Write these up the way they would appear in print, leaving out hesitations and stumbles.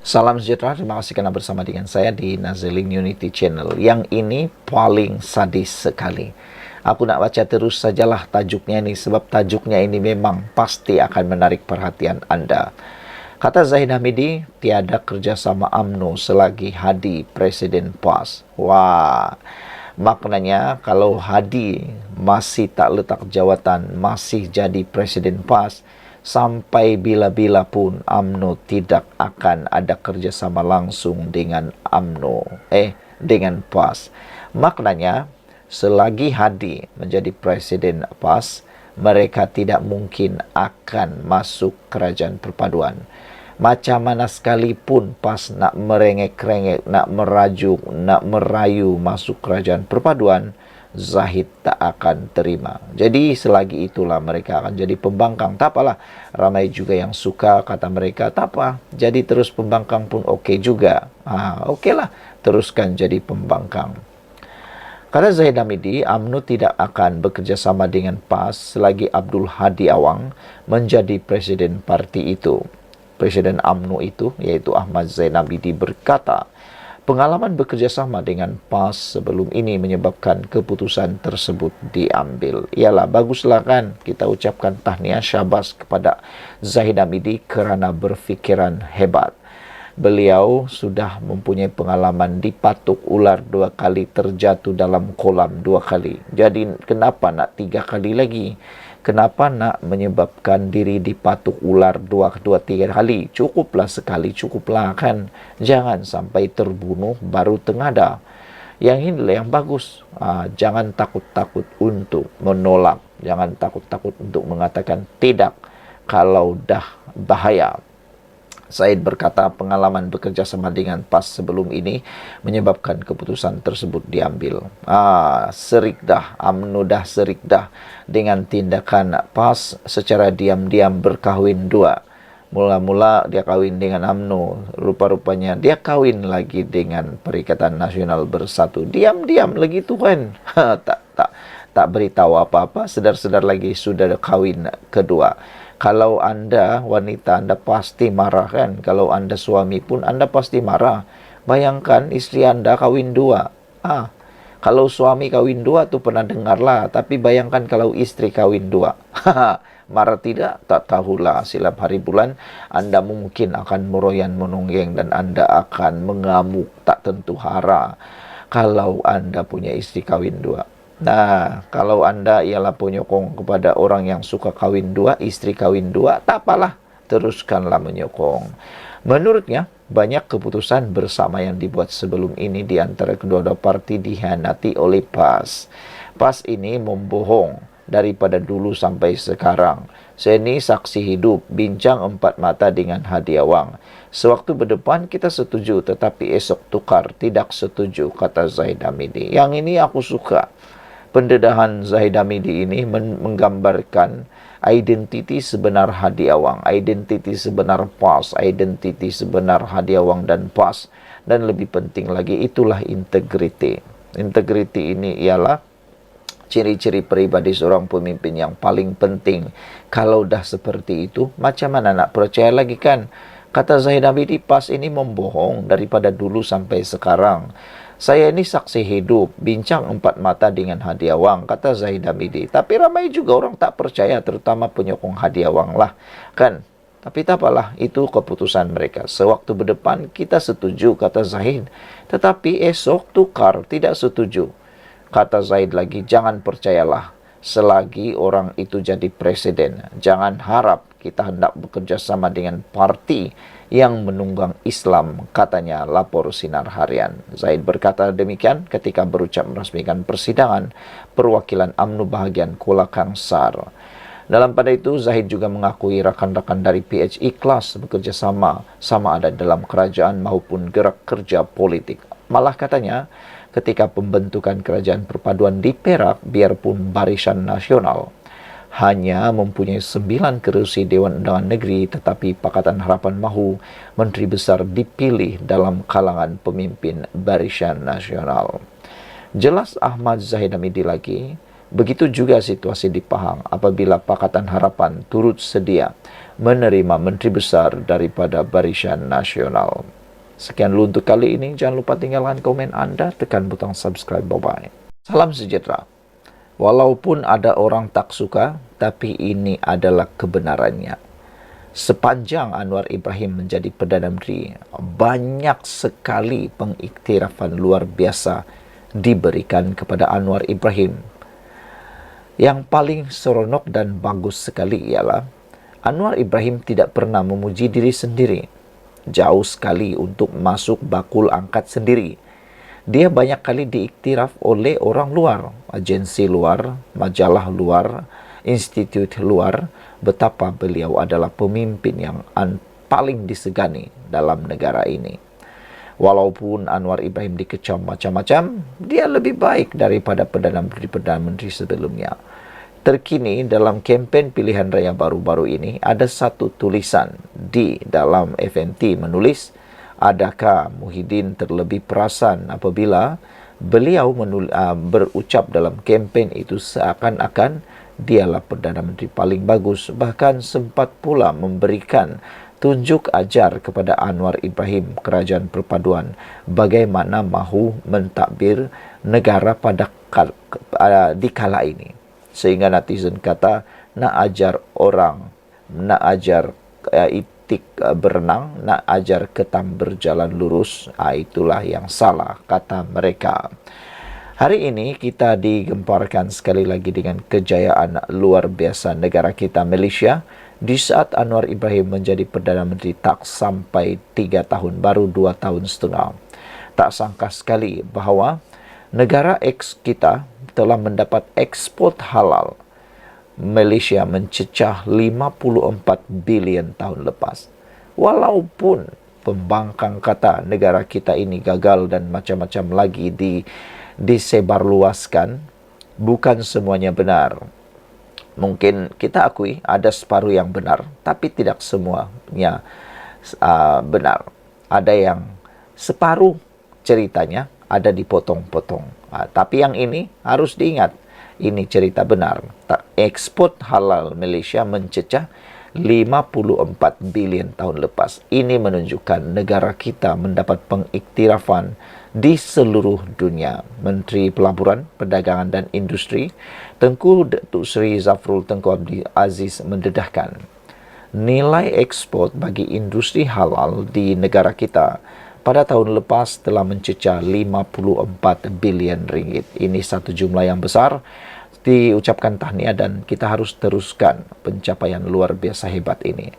Salam sejahtera, terima kasih karena bersama dengan saya di Nazaling Unity Channel. Yang ini paling sadis sekali. Aku nak baca terus sajalah tajuknya ini, sebab tajuknya ini memang pasti akan menarik perhatian Anda. Kata Zahid Hamidi, tiada kerjasama UMNO selagi Hadi Presiden PAS. Wah, maknanya kalau Hadi masih tak letak jawatan, masih jadi Presiden PAS, sampai bila-bila pun UMNO tidak akan ada kerjasama langsung dengan dengan PAS. Maknanya, selagi Hadi menjadi Presiden PAS, mereka tidak mungkin akan masuk kerajaan perpaduan. Macam mana sekalipun PAS nak merengek-rengek, nak merajuk, nak merayu masuk kerajaan perpaduan, Zahid tak akan terima. Jadi selagi itulah mereka akan jadi pembangkang. Tak apalah, ramai juga yang suka, kata mereka, tak apa, jadi terus pembangkang pun okey juga. Okeylah, teruskan jadi pembangkang. Kata Zahid Hamidi, UMNO tidak akan bekerjasama dengan PAS selagi Abdul Hadi Awang menjadi presiden parti itu. Presiden UMNO itu, iaitu Ahmad Zain Abidi, berkata, pengalaman bekerjasama dengan PAS sebelum ini menyebabkan keputusan tersebut diambil. Ialah, baguslah kan, kita ucapkan tahniah syabas kepada Zahid Hamidi kerana berfikiran hebat. Beliau sudah mempunyai pengalaman dipatuk ular 2 kali, terjatuh dalam kolam 2 kali. Jadi kenapa nak 3 kali lagi? Kenapa nak menyebabkan diri dipatuk ular 2-3 kali? Cukuplah sekali, cukuplah kan. Jangan sampai terbunuh baru tengada. Yang inilah yang bagus. Jangan takut-takut untuk menolak. Jangan takut-takut untuk mengatakan tidak kalau dah bahaya. Said berkata pengalaman bekerja sama dengan PAS sebelum ini menyebabkan keputusan tersebut diambil. Serik dah, UMNO dah serik dah dengan tindakan PAS secara diam-diam berkahwin 2. Mula-mula dia kahwin dengan UMNO, rupa-rupanya dia kahwin lagi dengan Perikatan Nasional Bersatu. Diam-diam lagi Tuhan. Tak beritahu apa-apa, sedar-sedar lagi sudah kahwin kedua. Kalau Anda wanita, Anda pasti marah kan? Kalau Anda suami pun Anda pasti marah. Bayangkan istri Anda kahwin 2. Kalau suami kahwin 2 tu pernah dengarlah, tapi bayangkan kalau istri kahwin 2. Marah tidak? Tak tahulah. Silap hari bulan Anda mungkin akan meroyan menonggeng dan Anda akan mengamuk tak tentu hara kalau Anda punya istri kahwin 2. Kalau Anda ialah penyokong kepada orang yang suka kahwin 2, istri kahwin 2, tak apalah, teruskanlah menyokong. Menurutnya, banyak keputusan bersama yang dibuat sebelum ini di antara kedua-dua parti dikhianati oleh PAS. PAS ini membohong daripada dulu sampai sekarang. Saya ini saksi hidup, bincang 4 mata dengan Hadi Awang. Sewaktu berdepan kita setuju, tetapi esok tukar, tidak setuju, kata Zahid Hamidi. Yang ini aku suka. Pendedahan Zahid Hamidi ini menggambarkan identiti sebenar Hadi Awang, identiti sebenar PAS, identiti sebenar Hadi Awang dan PAS. Dan lebih penting lagi, itulah integriti. Integriti ini ialah ciri-ciri peribadi seorang pemimpin yang paling penting. Kalau dah seperti itu, macam mana nak percaya lagi kan? Kata Zahid Hamidi, PAS ini membohong daripada dulu sampai sekarang. Saya ini saksi hidup, bincang 4 mata dengan Hadi Awang, kata Zahid Hamidi. Tapi ramai juga orang tak percaya, terutama penyokong Hadi Awang lah, kan? Tapi tak apalah, itu keputusan mereka. Sewaktu berdepan kita setuju, kata Zahid. Tetapi esok tukar, tidak setuju. Kata Zahid lagi, jangan percayalah selagi orang itu jadi presiden. Jangan harap kita hendak bekerja sama dengan parti yang menunggang Islam, katanya lapor Sinar Harian. Zahid berkata demikian ketika berucap meresmikan persidangan perwakilan UMNO bahagian Kuala Kangsar. Dalam pada itu, Zahid juga mengakui rakan-rakan dari PH ikhlas bekerja sama ada dalam kerajaan maupun gerak kerja politik. Malah katanya, ketika pembentukan kerajaan perpaduan di Perak, biarpun Barisan Nasional hanya mempunyai 9 kerusi Dewan Undangan Negeri, tetapi Pakatan Harapan mahu Menteri Besar dipilih dalam kalangan pemimpin Barisan Nasional. Jelas Ahmad Zahid Hamidi lagi Begitu juga situasi di Pahang apabila Pakatan Harapan turut sedia menerima Menteri Besar daripada Barisan Nasional. Sekian dulu untuk kali ini. Jangan lupa tinggalkan komen Anda, tekan butang subscribe. Bye-bye. Salam sejahtera. Walaupun ada orang tak suka, tapi ini adalah kebenarannya. Sepanjang Anwar Ibrahim menjadi Perdana Menteri, banyak sekali pengiktirafan luar biasa diberikan kepada Anwar Ibrahim. Yang paling seronok dan bagus sekali ialah Anwar Ibrahim tidak pernah memuji diri sendiri. Jauh sekali untuk masuk bakul angkat sendiri. Dia banyak kali diiktiraf oleh orang luar, agensi luar, majalah luar, institut luar, betapa beliau adalah pemimpin yang paling disegani dalam negara ini. Walaupun Anwar Ibrahim dikecam macam-macam, dia lebih baik daripada Perdana Menteri sebelumnya. Terkini dalam kempen pilihan raya baru-baru ini, ada satu tulisan di dalam FNT menulis, adakah Muhyiddin terlebih perasan apabila beliau berucap dalam kempen itu seakan-akan dialah Perdana Menteri paling bagus, bahkan sempat pula memberikan tunjuk ajar kepada Anwar Ibrahim Kerajaan Perpaduan bagaimana mahu mentadbir negara pada di kala ini. Sehingga netizen kata, nak ajar orang, nak ajar itik berenang, nak ajar ketam berjalan lurus, itulah yang salah, kata mereka. Hari ini kita digemparkan sekali lagi dengan kejayaan luar biasa negara kita Malaysia. Di saat Anwar Ibrahim menjadi Perdana Menteri tak sampai 3 tahun, baru 2 tahun setengah. Tak sangka sekali bahawa negara kita telah mendapat ekspor halal. Malaysia mencecah 54 bilion tahun lepas. Walaupun pembangkang kata negara kita ini gagal dan macam-macam lagi disebarluaskan, bukan semuanya benar. Mungkin kita akui ada separuh yang benar, tapi tidak semuanya benar. Ada yang separuh ceritanya ada dipotong-potong. Tapi yang ini harus diingat, ini cerita benar. Ekspor halal Malaysia mencecah 54 bilion tahun lepas. Ini menunjukkan negara kita mendapat pengiktirafan di seluruh dunia. Menteri Pelaburan, Perdagangan dan Industri, Tengku Datuk Seri Zafrul Tengku Abdul Aziz mendedahkan nilai ekspor bagi industri halal di negara kita pada tahun lepas telah mencecah 54 bilion ringgit. Ini satu jumlah yang besar. Diucapkan tahniah dan kita harus teruskan pencapaian luar biasa hebat ini.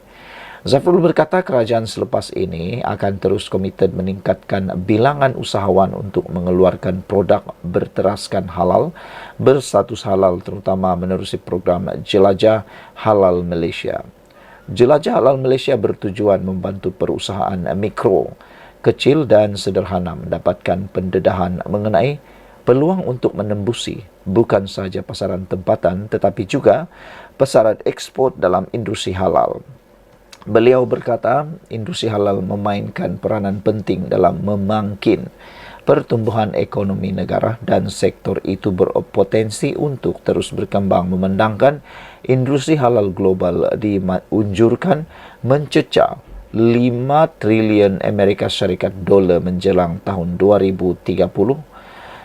Zafrul berkata kerajaan selepas ini akan terus komited meningkatkan bilangan usahawan untuk mengeluarkan produk berteraskan halal, berstatus halal, terutama menerusi program Jelajah Halal Malaysia. Jelajah Halal Malaysia bertujuan membantu perusahaan mikro, kecil dan sederhana mendapatkan pendedahan mengenai peluang untuk menembusi bukan sahaja pasaran tempatan tetapi juga pasaran ekspor dalam industri halal. Beliau berkata, industri halal memainkan peranan penting dalam memangkin pertumbuhan ekonomi negara dan sektor itu berpotensi untuk terus berkembang, memandangkan industri halal global diunjurkan mencecah 5 triliun Amerika Syarikat dolar menjelang tahun 2030.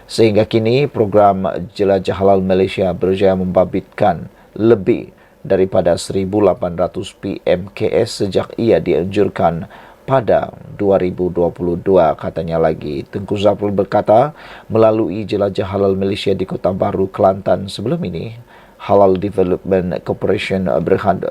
Sehingga kini program Jelajah Halal Malaysia berjaya membabitkan lebih daripada 1,800 PMKS sejak ia dianjurkan pada 2022, katanya lagi. Tengku Zafrul berkata, melalui Jelajah Halal Malaysia di Kota Baru, Kelantan sebelum ini, Halal Development Corporation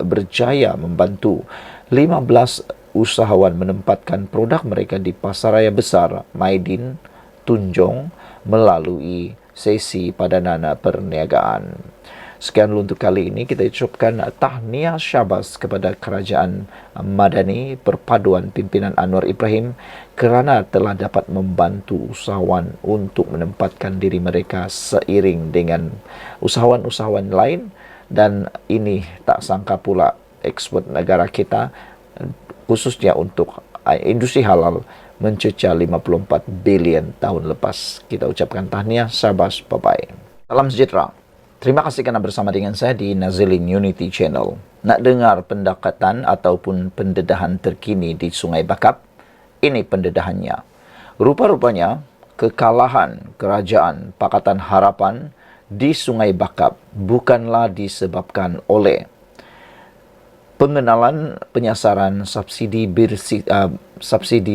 berjaya membantu 15 usahawan menempatkan produk mereka di pasaraya besar Maidin, Tunjong melalui sesi padanan perniagaan. Sekian dulu untuk kali ini. Kita ucapkan tahniah syabas kepada Kerajaan Madani Perpaduan pimpinan Anwar Ibrahim kerana telah dapat membantu usahawan untuk menempatkan diri mereka seiring dengan usahawan-usahawan lain, dan ini tak sangka pula ekspor negara kita khususnya untuk industri halal mencecah 54 bilion tahun lepas. Kita ucapkan tahniah, syabas, bye-bye. Salam sejahtera. Terima kasih karena bersama dengan saya di Nazaling Unity Channel. Nak dengar pendekatan ataupun pendedahan terkini di Sungai Bakap? Ini pendedahannya. Rupa-rupanya, kekalahan kerajaan Pakatan Harapan di Sungai Bakap bukanlah disebabkan oleh pengenalan penyasaran subsidi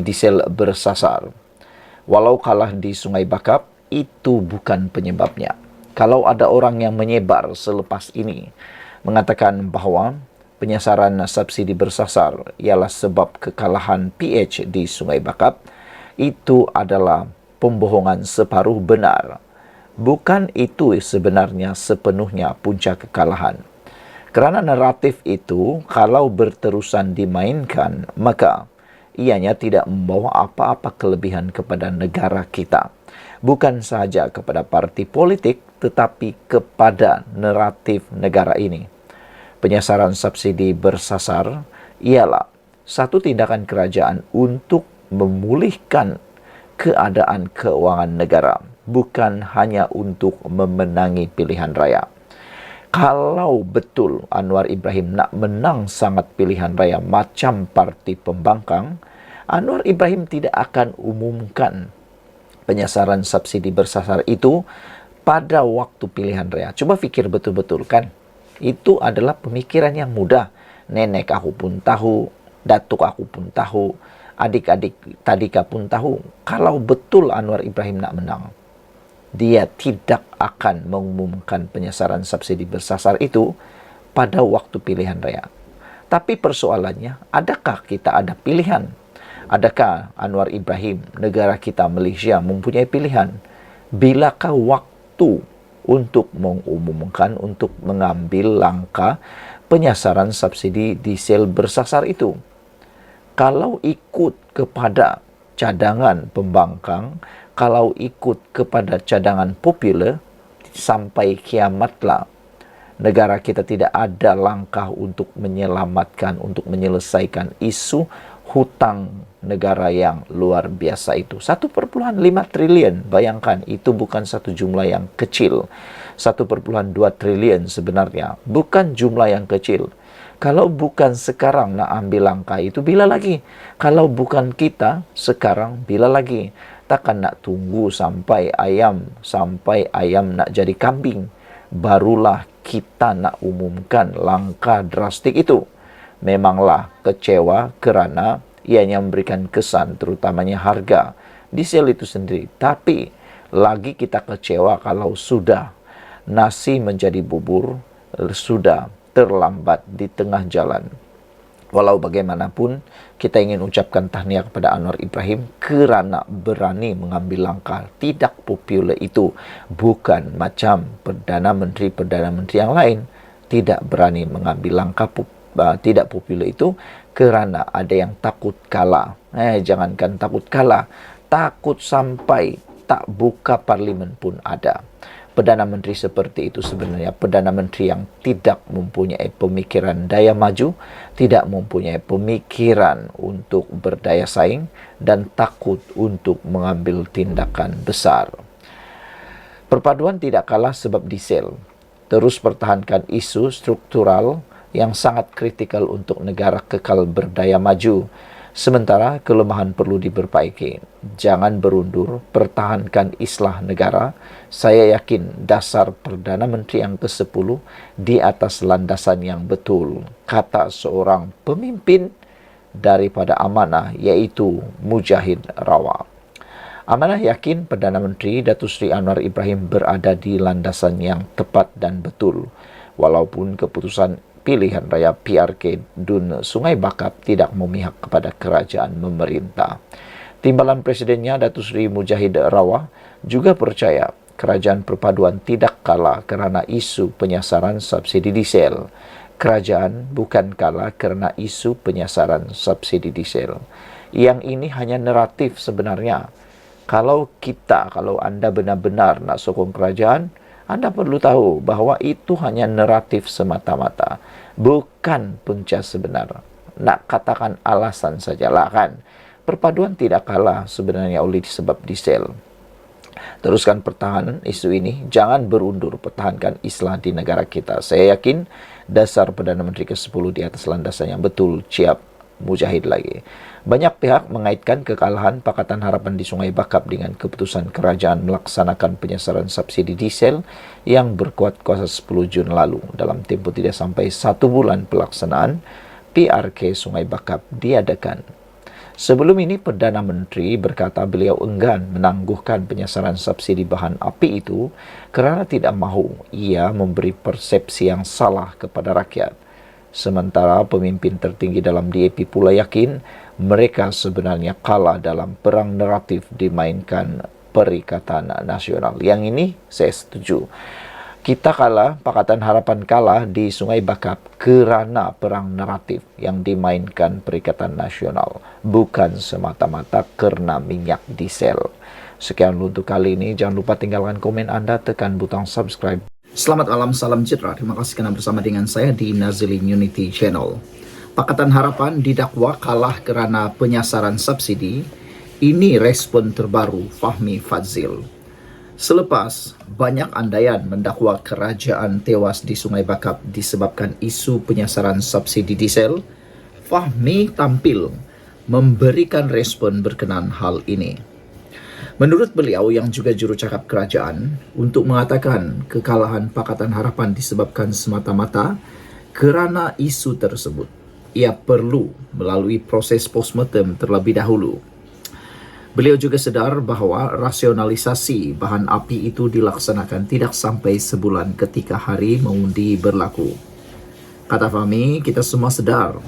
diesel bersasar. Walau kalah di Sungai Bakap, itu bukan penyebabnya. Kalau ada orang yang menyebar selepas ini mengatakan bahawa penyasaran subsidi bersasar ialah sebab kekalahan PH di Sungai Bakap, itu adalah pembohongan separuh benar. Bukan itu sebenarnya sepenuhnya punca kekalahan. Kerana naratif itu, kalau berterusan dimainkan, maka ianya tidak membawa apa-apa kelebihan kepada negara kita. Bukan sahaja kepada parti politik, tetapi kepada naratif negara ini. Penyasaran subsidi bersasar ialah satu tindakan kerajaan untuk memulihkan keadaan keuangan negara, bukan hanya untuk memenangi pilihan raya. Kalau betul Anwar Ibrahim nak menang sangat pilihan raya macam parti pembangkang, Anwar Ibrahim tidak akan umumkan penyasaran subsidi bersasar itu pada waktu pilihan raya. Coba fikir betul-betul kan. Itu adalah pemikiran yang mudah. Nenek aku pun tahu, datuk aku pun tahu, adik-adik tadika pun tahu. Kalau betul Anwar Ibrahim nak menang, dia tidak akan mengumumkan penyasaran subsidi bersasar itu pada waktu pilihan raya. Tapi persoalannya, adakah kita ada pilihan? Adakah Anwar Ibrahim, negara kita Malaysia mempunyai pilihan? Bilakah waktu untuk mengumumkan, untuk mengambil langkah penyasaran subsidi diesel bersasar itu? Kalau ikut kepada cadangan pembangkang, kalau ikut kepada cadangan popular, sampai kiamatlah negara kita tidak ada langkah untuk menyelamatkan, untuk menyelesaikan isu hutang negara yang luar biasa itu. 1,5 triliun, bayangkan, itu bukan satu jumlah yang kecil. 1,2 triliun sebenarnya, bukan jumlah yang kecil. Kalau bukan sekarang nak ambil langkah itu, bila lagi? Kalau bukan kita sekarang, bila lagi? Takkan nak tunggu sampai ayam nak jadi kambing, barulah kita nak umumkan langkah drastik itu. Memanglah kecewa kerana ianya memberikan kesan, terutamanya harga diesel itu sendiri. Tapi lagi kita kecewa kalau sudah nasi menjadi bubur, sudah terlambat di tengah jalan. Walau bagaimanapun, kita ingin ucapkan tahniah kepada Anwar Ibrahim kerana berani mengambil langkah tidak popular itu. Bukan macam Perdana Menteri yang lain tidak berani mengambil langkah tidak popular itu kerana ada yang takut kalah. Jangankan takut kalah, takut sampai tak buka parlimen pun ada. Perdana Menteri seperti itu sebenarnya Perdana Menteri yang tidak mempunyai pemikiran daya maju, tidak mempunyai pemikiran untuk berdaya saing, dan takut untuk mengambil tindakan besar. Perpaduan tidak kalah sebab diesel. Terus pertahankan isu struktural yang sangat kritikal untuk negara kekal berdaya maju. Sementara kelemahan perlu diperbaiki. Jangan berundur, pertahankan islah negara. Saya yakin dasar Perdana Menteri yang ke-10 di atas landasan yang betul. Kata seorang pemimpin daripada amanah, iaitu Mujahid Rawa. Amanah yakin Perdana Menteri Datuk Seri Anwar Ibrahim berada di landasan yang tepat dan betul. Walaupun keputusan pilihan raya PRK Dun Sungai Bakap tidak memihak kepada kerajaan memerintah. Timbalan presidennya Datuk Seri Mujahid Rawa juga percaya kerajaan perpaduan tidak kalah kerana isu penyasaran subsidi diesel. Kerajaan bukan kalah kerana isu penyasaran subsidi diesel. Yang ini hanya naratif sebenarnya. Kalau anda benar-benar nak sokong kerajaan, anda perlu tahu bahawa itu hanya naratif semata-mata, bukan punca sebenar. Nak katakan alasan sajalah kan. Perpaduan tidak kalah sebenarnya oleh sebab diesel. Teruskan pertahanan isu ini, jangan berundur, pertahankan Islam di negara kita. Saya yakin dasar Perdana Menteri ke-10 di atas landasan yang betul, siap mujahid lagi. Banyak pihak mengaitkan kekalahan Pakatan Harapan di Sungai Bakap dengan keputusan kerajaan melaksanakan penyesaran subsidi diesel yang berkuat kuasa 10 Jun lalu. Dalam tempoh tidak sampai 1 bulan pelaksanaan, PRK Sungai Bakap diadakan. Sebelum ini, Perdana Menteri berkata beliau enggan menangguhkan penyesaran subsidi bahan api itu kerana tidak mahu ia memberi persepsi yang salah kepada rakyat. Sementara pemimpin tertinggi dalam DAP pula yakin mereka sebenarnya kalah dalam perang naratif dimainkan Perikatan Nasional. Yang ini saya setuju. Kita kalah, Pakatan Harapan kalah di Sungai Bakap kerana perang naratif yang dimainkan Perikatan Nasional, bukan semata-mata kerana minyak diesel. Sekian untuk kali ini, jangan lupa tinggalkan komen Anda, tekan butang subscribe. Selamat malam, salam sejahtera. Terima kasih kerana bersama dengan saya di Nazilin Unity Channel. Pakatan Harapan didakwa kalah kerana penyasaran subsidi. Ini respon terbaru Fahmi Fadzil. Selepas banyak andaian mendakwa kerajaan tewas di Sungai Bakap disebabkan isu penyasaran subsidi diesel, Fahmi tampil memberikan respon berkenaan hal ini. Menurut beliau yang juga jurucakap kerajaan, untuk mengatakan kekalahan Pakatan Harapan disebabkan semata-mata kerana isu tersebut, ia perlu melalui proses postmortem terlebih dahulu. Beliau juga sedar bahawa rasionalisasi bahan api itu dilaksanakan tidak sampai sebulan ketika hari mengundi berlaku. Kata Fahmi, kita semua sedar,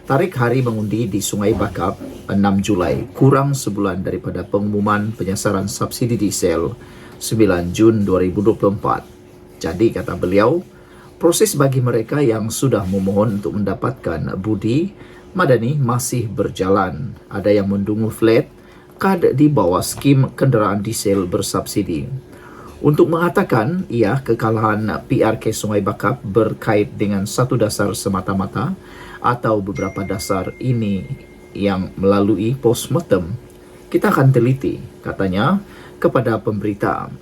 tarikh hari mengundi di Sungai Bakap 6 Julai kurang sebulan daripada pengumuman penyesaran subsidi diesel 9 Jun 2024. Jadi, kata beliau, proses bagi mereka yang sudah memohon untuk mendapatkan budi madani masih berjalan. Ada yang mendungu flat kad di bawah skim kenderaan diesel bersubsidi. Untuk mengatakan ia kekalahan PRK Sungai Bakap berkait dengan satu dasar semata-mata atau beberapa dasar ini yang melalui postmortem, kita akan teliti, katanya, kepada pemberita.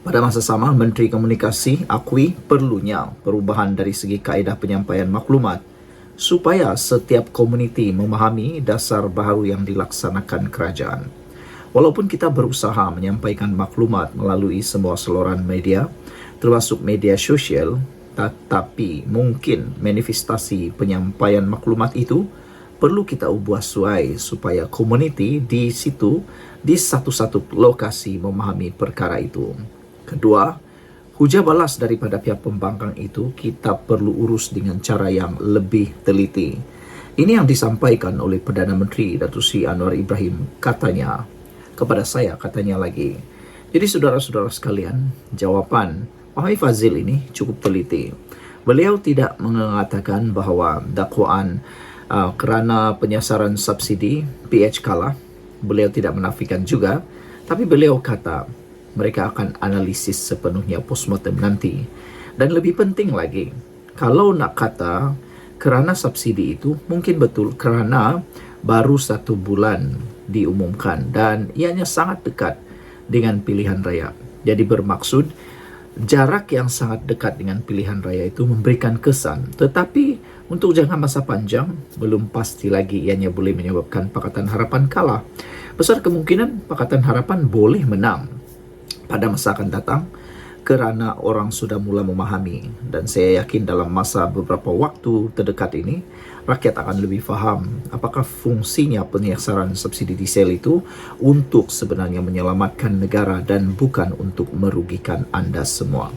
Pada masa sama, Menteri Komunikasi akui perlunya perubahan dari segi kaedah penyampaian maklumat supaya setiap komuniti memahami dasar baharu yang dilaksanakan kerajaan. Walaupun kita berusaha menyampaikan maklumat melalui semua saluran media, termasuk media sosial, tetapi mungkin manifestasi penyampaian maklumat itu perlu kita ubah sesuai supaya komuniti di situ, di satu-satu lokasi memahami perkara itu. Kedua, hujah balas daripada pihak pembangkang itu kita perlu urus dengan cara yang lebih teliti. Ini yang disampaikan oleh Perdana Menteri Datuk Seri Anwar Ibrahim, katanya, kepada saya, katanya lagi. Jadi saudara-saudara sekalian, jawapan Fahmi Fadzil ini cukup teliti. Beliau tidak mengatakan bahawa dakwaan kerana penyasaran subsidi PH kalah. Beliau tidak menafikan juga, tapi beliau kata mereka akan analisis sepenuhnya postmortem nanti. Dan lebih penting lagi, kalau nak kata kerana subsidi itu, mungkin betul kerana baru 1 bulan diumumkan dan ianya sangat dekat dengan pilihan raya. Jadi bermaksud, jarak yang sangat dekat dengan pilihan raya itu memberikan kesan. Tetapi untuk jangka masa panjang, belum pasti lagi ianya boleh menyebabkan Pakatan Harapan kalah. Besar kemungkinan Pakatan Harapan boleh menang pada masa akan datang kerana orang sudah mula memahami, dan saya yakin dalam masa beberapa waktu terdekat ini rakyat akan lebih faham apakah fungsinya penyasaran subsidi diesel itu untuk sebenarnya menyelamatkan negara dan bukan untuk merugikan anda semua.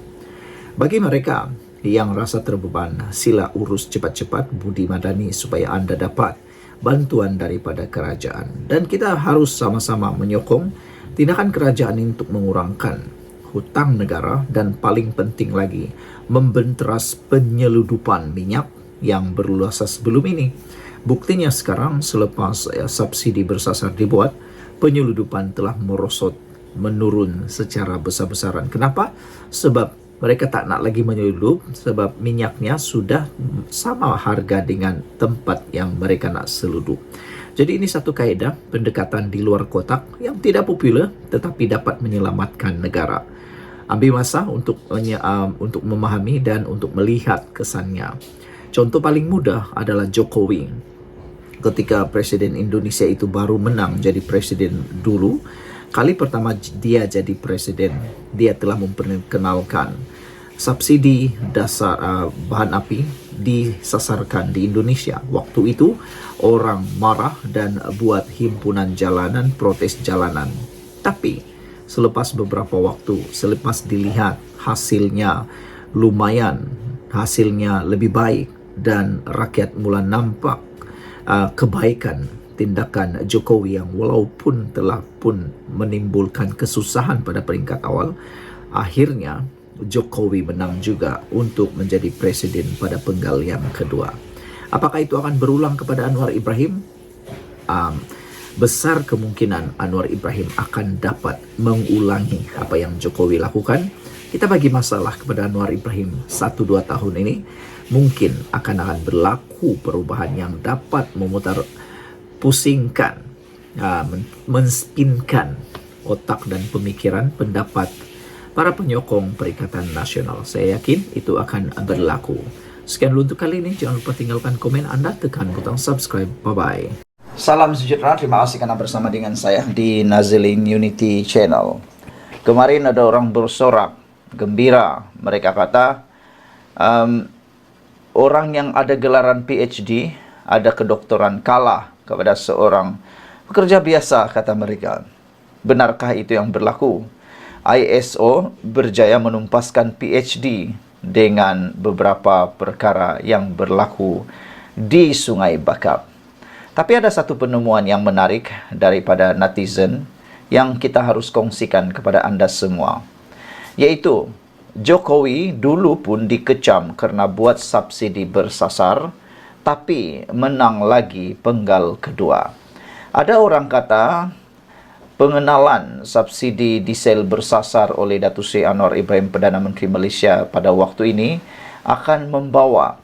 Bagi mereka yang rasa terbeban, sila urus cepat-cepat budi madani supaya anda dapat bantuan daripada kerajaan, dan kita harus sama-sama menyokong tindakan kerajaan ini untuk mengurangkan hutang negara dan paling penting lagi membenteras penyeludupan minyak yang berluasa sebelum ini. Buktinya sekarang selepas subsidi bersasar dibuat, penyeludupan telah merosot, menurun secara besar-besaran. Kenapa? Sebab mereka tak nak lagi menyeludup, sebab minyaknya sudah sama harga dengan tempat yang mereka nak seludup. Jadi ini satu kaedah pendekatan di luar kotak yang tidak populer tetapi dapat menyelamatkan negara. Ambil masa untuk memahami dan untuk melihat kesannya. Contoh paling mudah adalah Jokowi. Ketika Presiden Indonesia itu baru menang jadi presiden dulu, kali pertama dia jadi presiden, dia telah memperkenalkan subsidi dasar bahan api disasarkan di Indonesia. Waktu itu orang marah dan buat himpunan jalanan, protes jalanan. Tapi selepas beberapa waktu, selepas dilihat hasilnya lumayan, hasilnya lebih baik dan rakyat mula nampak kebaikan tindakan Jokowi yang walaupun telah pun menimbulkan kesusahan pada peringkat awal, akhirnya Jokowi menang juga untuk menjadi presiden pada penggal yang kedua. Apakah itu akan berulang kepada Anwar Ibrahim? Besar kemungkinan Anwar Ibrahim akan dapat mengulangi apa yang Jokowi lakukan. Kita bagi masalah kepada Anwar Ibrahim 1-2 tahun ini, mungkin akan berlaku perubahan yang dapat memutar pusingkan, menspinkan otak dan pemikiran pendapat para penyokong Perikatan Nasional. Saya yakin itu akan berlaku. Sekian dulu untuk kali ini. Jangan lupa tinggalkan komen Anda, tekan butang subscribe. Bye-bye. Salam sejahtera, terima kasih karena bersama dengan saya di Nazaling Unity Channel. Kemarin ada orang bersorak, gembira. Mereka kata, orang yang ada gelaran PhD, ada kedokteran kalah kepada seorang pekerja biasa, kata mereka. Benarkah itu yang berlaku? ISO berjaya menumpaskan PhD dengan beberapa perkara yang berlaku di Sungai Bakap. Tapi ada satu penemuan yang menarik daripada netizen yang kita harus kongsikan kepada Anda semua. Yaitu, Jokowi dulu pun dikecam karena buat subsidi bersasar, tapi menang lagi penggal kedua. Ada orang kata, pengenalan subsidi diesel bersasar oleh Datuk Seri Anwar Ibrahim Perdana Menteri Malaysia pada waktu ini akan membawa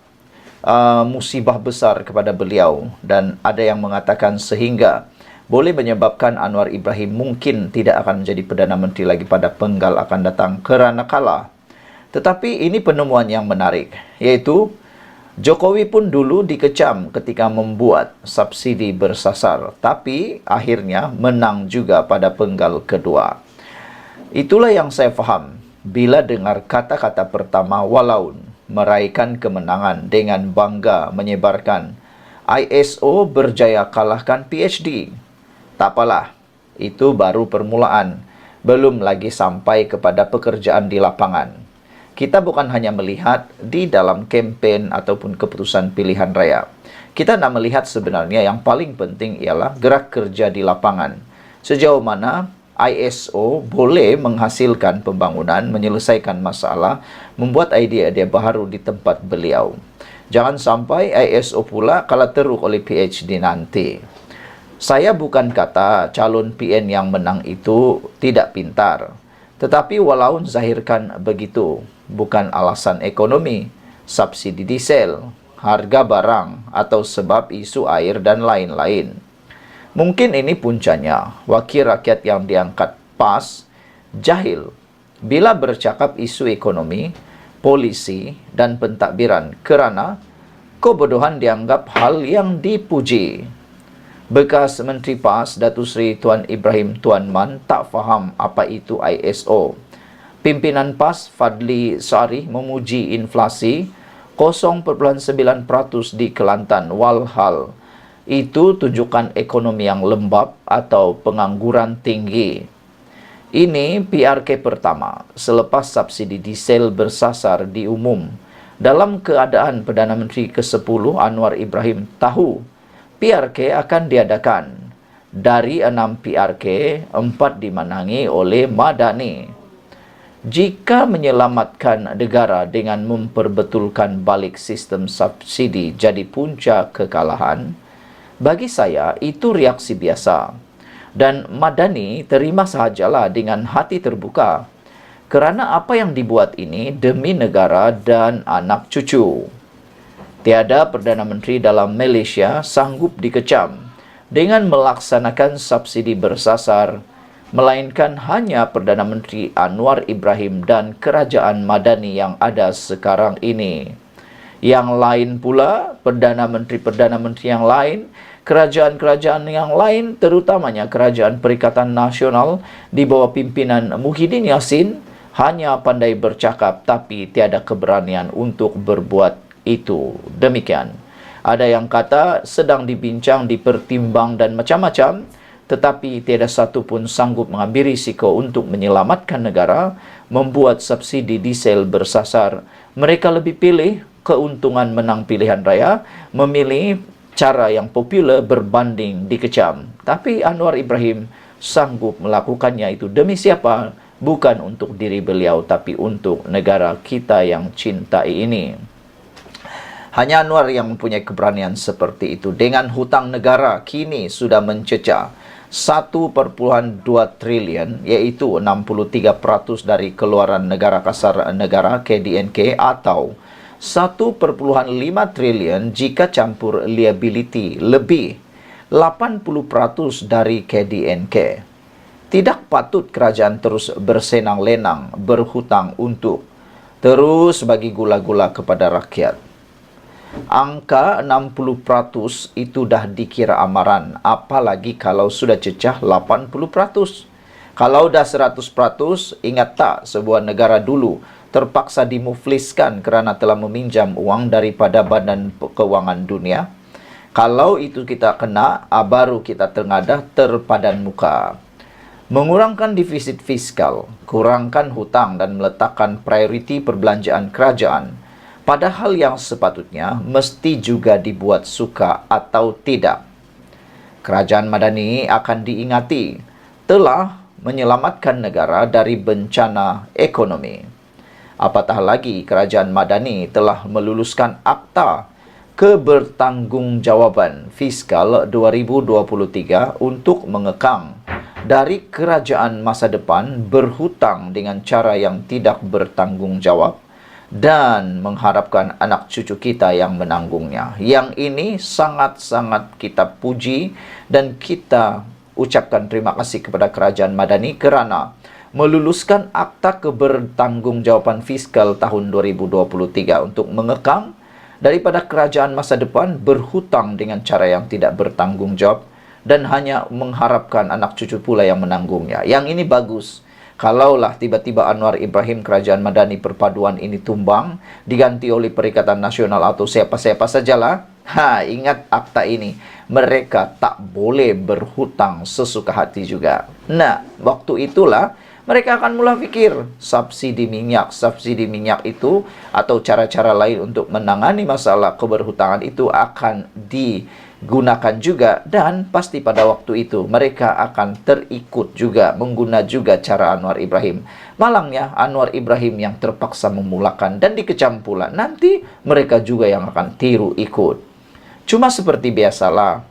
musibah besar kepada beliau, dan ada yang mengatakan sehingga boleh menyebabkan Anwar Ibrahim mungkin tidak akan menjadi Perdana Menteri lagi pada penggal akan datang kerana kalah. Tetapi ini penemuan yang menarik, yaitu Jokowi pun dulu dikecam ketika membuat subsidi bersasar, tapi akhirnya menang juga pada penggal kedua. Itulah yang saya faham bila dengar kata-kata pertama walaun meraihkan kemenangan dengan bangga menyebarkan ISO berjaya kalahkan PhD. Tak apalah, itu baru permulaan, belum lagi sampai kepada pekerjaan di lapangan. Kita bukan hanya melihat di dalam kempen ataupun keputusan pilihan raya. Kita nak melihat sebenarnya yang paling penting ialah gerak kerja di lapangan. Sejauh mana ISO boleh menghasilkan pembangunan, menyelesaikan masalah, membuat idea-idea baru di tempat beliau. Jangan sampai ISO pula kalah teruk oleh PhD nanti. Saya bukan kata calon PN yang menang itu tidak pintar. Tetapi walau zahirkan begitu, bukan alasan ekonomi, subsidi diesel, harga barang, atau sebab isu air dan lain-lain. Mungkin ini puncanya, wakil rakyat yang diangkat PAS, jahil bila bercakap isu ekonomi, polisi, dan pentadbiran kerana kebodohan dianggap hal yang dipuji. Bekas Menteri PAS, Datuk Seri Tuan Ibrahim Tuan Man tak faham apa itu ISO. Pimpinan PAS, Fadli Sari, memuji inflasi 0.9% di Kelantan, walhal itu tunjukkan ekonomi yang lembab atau pengangguran tinggi. Ini PRK pertama selepas subsidi diesel bersasar diumum. Dalam keadaan Perdana Menteri ke-10 Anwar Ibrahim tahu PRK akan diadakan. Dari 6 PRK, 4 dimenangi oleh Madani. Jika menyelamatkan negara dengan memperbetulkan balik sistem subsidi jadi punca kekalahan, bagi saya itu reaksi biasa. Dan Madani terima sahajalah dengan hati terbuka. Kerana apa yang dibuat ini demi negara dan anak cucu. Tiada Perdana Menteri dalam Malaysia sanggup dikecam dengan melaksanakan subsidi bersasar, melainkan hanya Perdana Menteri Anwar Ibrahim dan Kerajaan Madani yang ada sekarang ini. Yang lain pula, Perdana Menteri yang lain, kerajaan-kerajaan yang lain, terutamanya Kerajaan Perikatan Nasional di bawah pimpinan Muhyiddin Yassin, hanya pandai bercakap tapi tiada keberanian untuk berbuat itu. Demikian. Ada yang kata sedang dibincang, dipertimbang dan macam-macam, tetapi tiada satu pun sanggup mengambil risiko untuk menyelamatkan negara, membuat subsidi diesel bersasar. Mereka lebih pilih keuntungan menang pilihan raya, memilih cara yang popular berbanding dikecam. Tapi Anwar Ibrahim sanggup melakukannya itu demi siapa? Bukan untuk diri beliau, tapi untuk negara kita yang cintai ini. Hanya Anwar yang mempunyai keberanian seperti itu. Dengan hutang negara kini sudah mencecah 1,2 triliun, yaitu 63% dari keluaran negara kasar negara KDNK, atau 1,5 triliun jika campur liability, lebih 80% dari KDNK. Tidak patut kerajaan terus bersenang-lenang berhutang untuk terus bagi gula-gula kepada rakyat. Angka 60% itu dah dikira amaran, apalagi kalau sudah cecah 80%. Kalau dah 100%, ingat tak sebuah negara dulu terpaksa dimufliskan kerana telah meminjam uang daripada Badan Keuangan Dunia? Kalau itu kita kena, baru kita tengadah terpadan muka. Mengurangkan defisit fiskal, kurangkan hutang dan meletakkan prioriti perbelanjaan kerajaan, padahal yang sepatutnya mesti juga dibuat suka atau tidak. Kerajaan Madani akan diingati telah menyelamatkan negara dari bencana ekonomi. Apatah lagi Kerajaan Madani telah meluluskan Akta Kebertanggungjawaban Fiskal 2023 untuk mengekang dari kerajaan masa depan berhutang dengan cara yang tidak bertanggungjawab dan mengharapkan anak cucu kita yang menanggungnya. Yang ini sangat-sangat kita puji dan kita ucapkan terima kasih kepada Kerajaan Madani kerana meluluskan Akta Kebertanggungjawaban Fiskal tahun 2023 untuk mengekang daripada kerajaan masa depan berhutang dengan cara yang tidak bertanggungjawab dan hanya mengharapkan anak cucu pula yang menanggungnya. Yang ini bagus. Kalaulah tiba-tiba Anwar Ibrahim, Kerajaan Madani perpaduan ini tumbang, diganti oleh Perikatan Nasional atau siapa-siapa sajalah, ingat akta ini, mereka tak boleh berhutang sesuka hati juga. Nah, waktu itulah mereka akan mula fikir subsidi minyak itu atau cara-cara lain untuk menangani masalah keberhutangan itu akan digunakan juga, dan pasti pada waktu itu mereka akan terikut juga, mengguna juga cara Anwar Ibrahim. Malangnya Anwar Ibrahim yang terpaksa memulakan dan dikecam pula, nanti mereka juga yang akan tiru ikut. Cuma seperti biasalah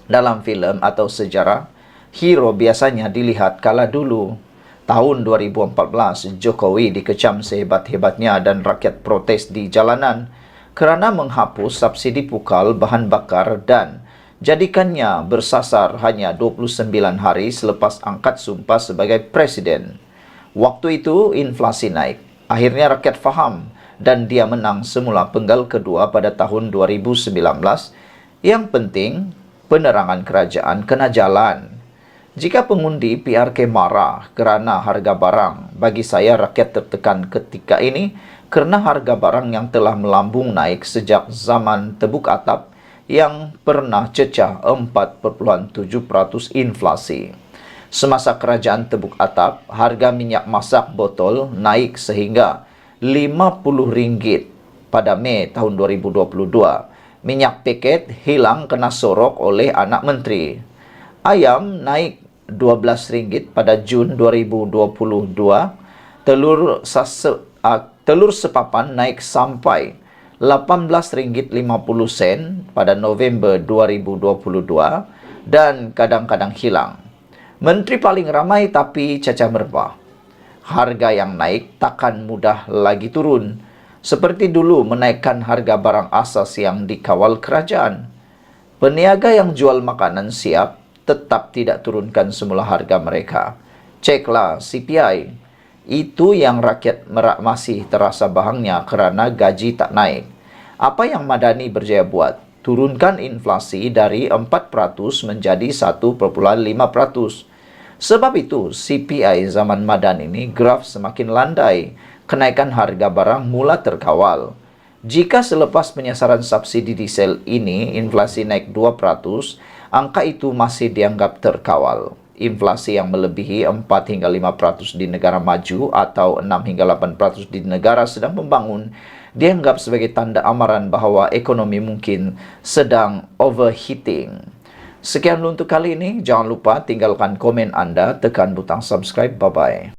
dalam film atau sejarah, hero biasanya dilihat kala dulu. Tahun 2014, Jokowi dikecam sehebat-hebatnya dan rakyat protes di jalanan kerana menghapus subsidi pukal bahan bakar dan jadikannya bersasar hanya 29 hari selepas angkat sumpah sebagai presiden. Waktu itu inflasi naik. Akhirnya rakyat faham dan dia menang semula penggal kedua pada tahun 2019. Yang penting, penerangan kerajaan kena jalan. Jika pengundi PRK marah kerana harga barang, bagi saya rakyat tertekan ketika ini kerana harga barang yang telah melambung naik sejak zaman tebuk atap yang pernah cecah 4,7% inflasi. Semasa kerajaan tebuk atap, harga minyak masak botol naik sehingga RM50 pada Mei tahun 2022. Minyak paket hilang kena sorok oleh anak menteri. Ayam naik RM12 pada Jun 2022. Telur sepapan naik sampai RM18.50 pada November 2022 dan kadang-kadang hilang. Menteri paling ramai tapi cacah merbah. Harga yang naik takkan mudah lagi turun. Seperti dulu menaikkan harga barang asas yang dikawal kerajaan. Peniaga yang jual makanan siap tetap tidak turunkan semula harga mereka. Ceklah CPI. Itu yang rakyat Merak masih terasa bahangnya kerana gaji tak naik. Apa yang Madani berjaya buat? Turunkan inflasi dari 4% menjadi 1,5%. Sebab itu, CPI zaman Madan ini graf semakin landai. Kenaikan harga barang mula terkawal. Jika selepas penyasaran subsidi diesel ini inflasi naik 2%, angka itu masih dianggap terkawal. Inflasi yang melebihi 4 hingga 5% di negara maju atau 6 hingga 8% di negara sedang membangun dianggap sebagai tanda amaran bahawa ekonomi mungkin sedang overheating. Sekian untuk kali ini. Jangan lupa tinggalkan komen Anda, tekan butang subscribe. Bye-bye.